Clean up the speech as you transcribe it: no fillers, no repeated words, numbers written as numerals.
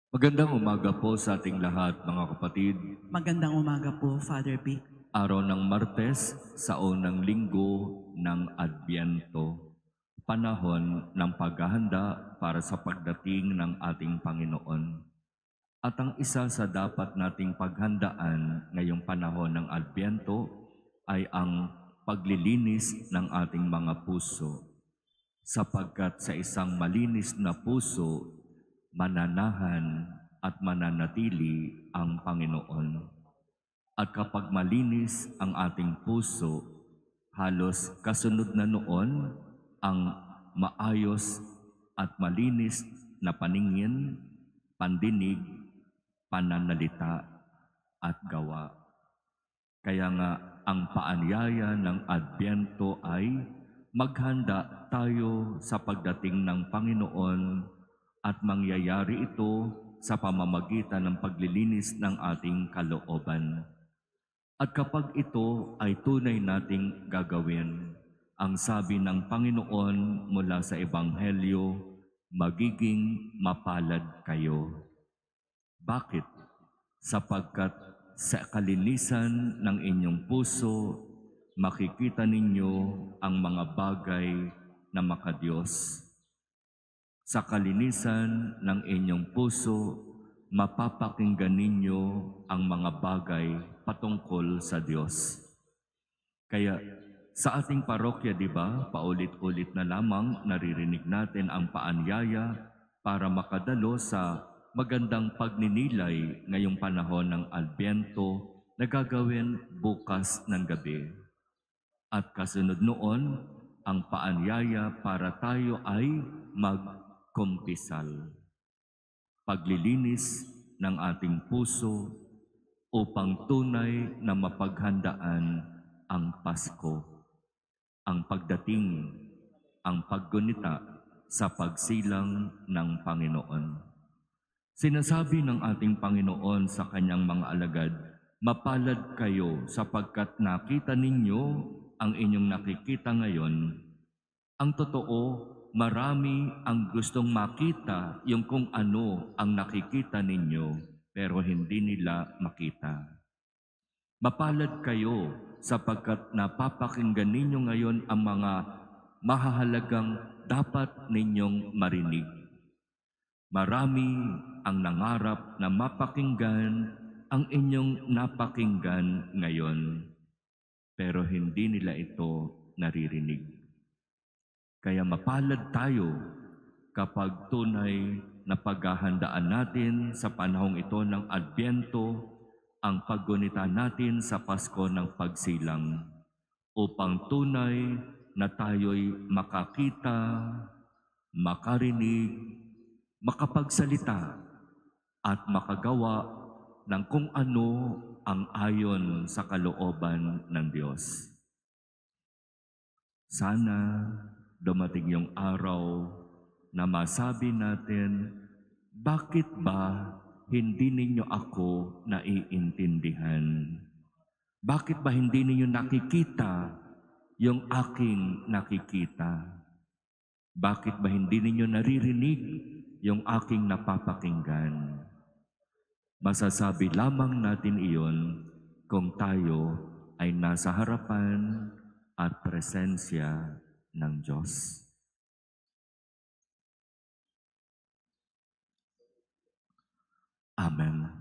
Magandang umaga po sa ating lahat, mga kapatid. Magandang umaga po, Father Vic. Araw ng Martes sa unang linggo ng Adbyento. Panahon ng paghahanda para sa pagdating ng ating Panginoon. At ang isa sa dapat nating paghandaan ngayong panahon ng Adbyento ay ang paglilinis ng ating mga puso. Sapagkat sa isang malinis na puso, mananahan at mananatili ang Panginoon. At kapag malinis ang ating puso, halos kasunod na noon ang maayos at malinis na paningin, pandinig, pananalita at gawa. Kaya nga ang paanyaya ng Adbyento ay maghanda tayo sa pagdating ng Panginoon at mangyayari ito sa pamamagitan ng paglilinis ng ating kalooban. At kapag ito ay tunay nating gagawin, ang sabi ng Panginoon mula sa Ebanghelyo, magiging mapalad kayo. Bakit? Sapagkat sa kalinisan ng inyong puso, makikita ninyo ang mga bagay na makadiyos. Sa kalinisan ng inyong puso, mapapakinggan ninyo ang mga bagay patungkol sa Diyos. Kaya sa ating parokya, di ba, paulit-ulit na lamang naririnig natin ang paanyaya para makadalo sa magandang pagninilay ngayong panahon ng Adbyento na gagawin bukas ng gabi. At kasunod noon, ang paanyaya para tayo ay magkumpisal. Paglilinis ng ating puso upang tunay na mapaghandaan ang Pasko, ang pagdating, ang paggunita sa pagsilang ng Panginoon. Sinasabi ng ating Panginoon sa kanyang mga alagad, mapalad kayo sapagkat nakita ninyo ang inyong nakikita ngayon. Ang totoo, marami ang gustong makita yung kung ano ang nakikita ninyo, pero hindi nila makita. Mapalad kayo sapagkat napapakinggan ninyo ngayon ang mga mahahalagang dapat ninyong marinig. Marami ang nangarap na mapakinggan ang inyong napakinggan ngayon, pero hindi nila ito naririnig. Kaya mapalad tayo kapag tunay na paghahandaan natin sa panahong ito ng Adbyento ang paggunita natin sa Pasko ng Pagsilang upang tunay na tayo'y makakita, makarinig, makapagsalita at makagawa ng kung ano ang ayon sa kalooban ng Diyos. Sana dumating yung araw na masabi natin, bakit ba hindi ninyo ako naiintindihan? Bakit ba hindi ninyo nakikita yung aking nakikita? Bakit ba hindi ninyo naririnig yung aking napapakinggan? Masasabi lamang natin iyon kung tayo ay nasa harapan at presensya ng Diyos. Amen.